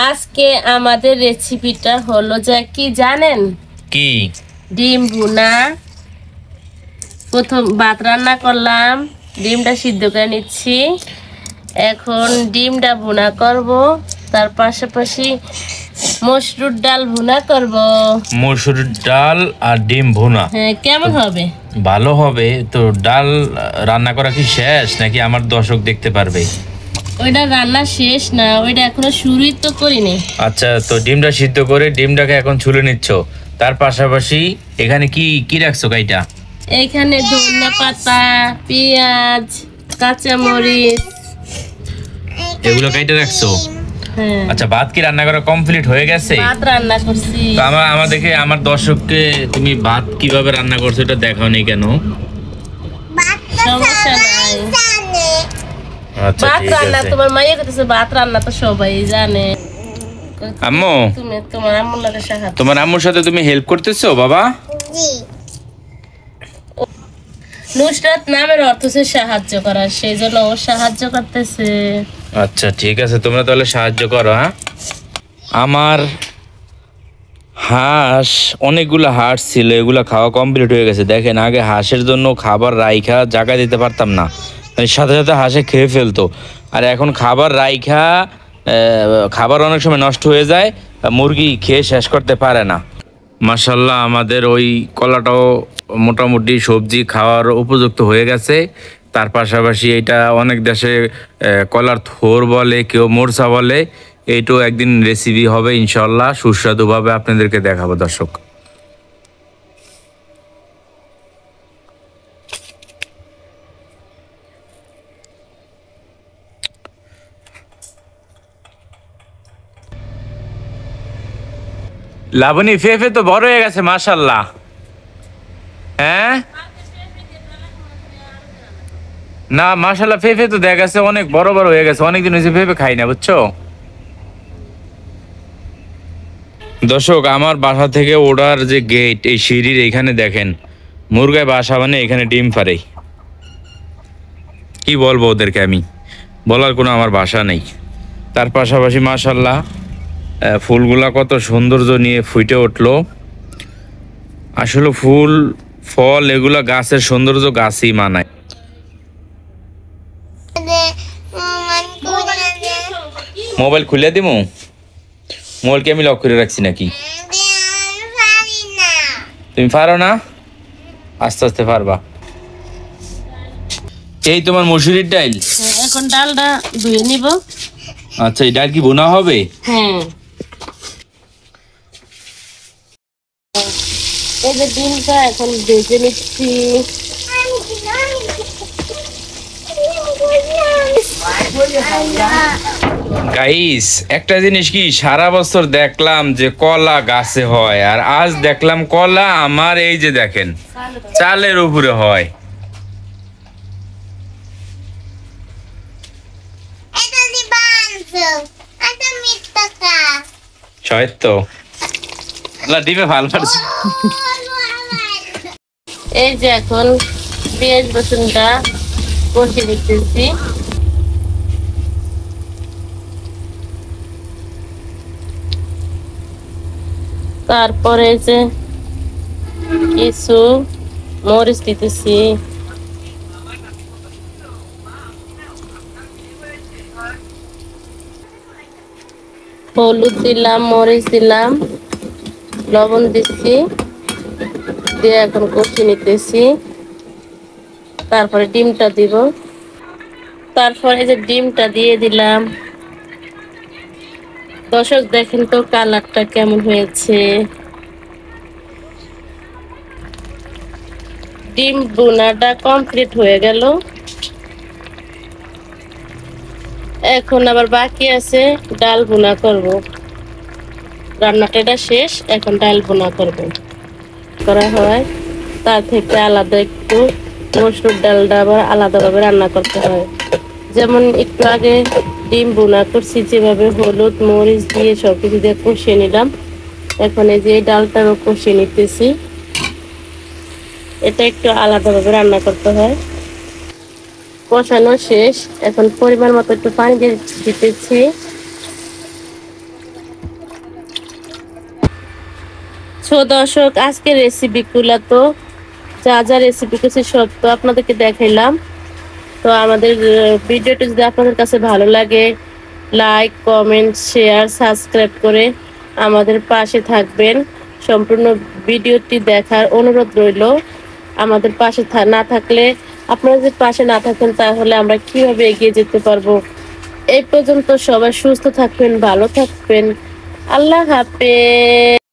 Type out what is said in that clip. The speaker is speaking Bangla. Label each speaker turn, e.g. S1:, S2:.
S1: আজকে আমাদের রেসিপিটা হলো যে কি জানেন?
S2: কি?
S1: ডিম ভুনা। প্রথম ভাত রান্না করলাম, ডিমটা সিদ্ধ করে নিচ্ছি। এখন ডিমটা ভুনা করব, তার পাশাপাশি মসুর ডাল ভুনা করব।
S2: মসুর ডাল আর ডিম ভুনা?
S1: হ্যাঁ, কেমন হবে?
S2: ভালো হবে। তো ডাল রান্না করা কি শেষ নাকি আমার দর্শক দেখতে পারবে?
S1: ওইটা রান্না শেষ না, ওইটা এখনো শুরুই তো করিনি।
S2: আচ্ছা, তো ডিমটা সিদ্ধ করে ডিমটাকে এখন ছুলে নিচ্ছ, তার পাশাপাশি এখানে কি কি রাখছো কাইটা?
S1: এখানে ধনিয়া পাতা, পেঁয়াজ, কাঁচামরিচ
S2: এগুলো কাইটা রাখছো?
S1: হ্যাঁ।
S2: আচ্ছা, ভাত কি রান্না করা কমপ্লিট হয়ে গেছে?
S1: ভাত রান্না করছি।
S2: তো আমাদেরকে, আমার দর্শককে তুমি ভাত কিভাবে রান্না করছো এটা দেখাও নি কেন?
S1: সমস্যা নাই,
S2: আচ্ছা
S1: ভাত
S2: ঠিক
S1: রান্না
S2: আছে।
S1: তোমার মাইয়া করতেছে, ভাত রান্না তো সবাই জানে।
S2: আম্মু,
S1: তুমি তোমার আম্মুর লাগে সাহায্য।
S2: তোমার আম্মুর সাথে তুমি হেল্প করতেছো বাবা?
S1: নুসরাত নামের অর্থ হচ্ছে সাহায্য করা, সেই জন্য ও সাহায্য করতেছে।
S2: আচ্ছা ঠিক আছে, তোমরা তাহলে সাহায্য করো। হ্যাঁ, আমার হাঁস, অনেকগুলো হাঁস ছিল, এগুলো খাওয়া কমপ্লিট হয়ে গেছে। দেখেন, আগে হাঁসের জন্য খাবার রাইখা জায়গা দিতে পারতাম না, মানে সাথে সাথে হাঁসে খেয়ে ফেলতো। আর এখন খাবার রাইখা খাবার অনেক সময় নষ্ট হয়ে যায়, মুরগি খেয়ে শেষ করতে পারে না। মাশাল্লাহ, আমাদের ওই কলাটাও মোটামুটি সবজি খাওয়ার উপযুক্ত হয়ে গেছে। তার পাশাপাশি এটা অনেক দেশে কলার থোর বলে, কেউ মোরসা বলে। এইটাও একদিন রেসিপি হবে ইনশাল্লাহ, সুস্বাদুভাবে আপনাদেরকে দেখাবো দর্শক। লাবণী, ফেফে তো বড় হয়ে গেছে মাশাল্লাহ। হ্যাঁ না, মাশাল্লাহ ফেফে তো দেখা গেছে অনেক বড় বড় হয়ে গেছে। অনেকদিন হয়েছে ফেফে খাই না, বুঝছো দর্শক। আমার বাসা থেকে ওড়ার যে গেট, এই সিঁড়ির এইখানে দেখেন মুরগায় বাসা বানিয়ে এখানে ডিম পারে। কি বলবো ওদেরকে, আমি বলার কোনো আমার ভাষা নেই। তার পাশাপাশি মাশাল্লাহ ফুলগুলা কত সৌন্দর্য নিয়ে ফুটে উঠলো। আসলে ফুল ফল এগুলা গাছের সৌন্দর্য গাছই মানায়। মোবাইল খুলে দিমু? মোবাইল কি আমি লক করে রাখছি নাকি? তুমি পারো না? আস্তে আস্তে পারবা। এই তোমার মসুরির ডাল।
S1: এখন ডালটা ধুয়ে নিব।
S2: আচ্ছা, এই ডাল কি বোনা হবে?
S1: হ্যাঁ, এই যে ডিমটা এখন ভেজে নিচ্ছি।
S2: গাইস, একটা জিনিস কি, সারা বছর দেখলাম যে কলা গাছে হয়, আর আজ দেখলাম কলা আমার এই যে দেখেন চালের উপরে হয়। ডিমে ভাল পারছে।
S1: এই যে এখন পেঁয়াজ রসুনটা কষে দিতেছি। তারপরে যে কিছু মরিচ দিতেছি, হলুদ দিলাম, মরিচ দিলাম, লবণ দিচ্ছি, দিয়ে এখন কষিয়ে নিতেছি। তারপরে ডিমটা দিব, তারপরে যে ডিমটা দিয়ে দিলাম। দর্শক দেখেন তো কালারটা কেমন হয়েছে। ডিম ভুনাটা কমপ্লিট হয়ে গেল। এখন আবার বাকি আছে ডাল ভুনা করব। রান্নাটা এটা শেষ, এখন ডাল ভুনা করব। করা হয় তার থেকে আলাদা একটু মসুর ডালটা আবার আলাদাভাবে রান্না করতে হয়। যেমন একটু আগে ডিম ভুনা করছি, যেভাবে হলুদ মরিচ দিয়ে সবকিছু দিয়ে কষিয়ে নিলাম, এখন এই যে ডালটারও কষিয়ে নিতেছি। এটা একটু আলাদাভাবে রান্না করতে হয়। কষানো শেষ, এখন পরিমাণ মতো একটু পানি দিয়ে দিতেছি। সো দর্শক, আজকে রেসিপিগুলো তো যা যা রেসিপি করছি সব তো আপনাদেরকে দেখাইলাম। তো আমাদের ভিডিওটি যদি আপনাদের কাছে ভালো লাগে, লাইক, কমেন্ট, শেয়ার, সাবস্ক্রাইব করে আমাদের পাশে থাকবেন। সম্পূর্ণ ভিডিওটি দেখার অনুরোধ রইল। আমাদের পাশে না থাকলে, আপনারা যদি পাশে না থাকেন তাহলে আমরা কিভাবে এগিয়ে যেতে পারবো। এই পর্যন্ত সবাই সুস্থ থাকবেন, ভালো থাকবেন। আল্লাহ হাফেজ।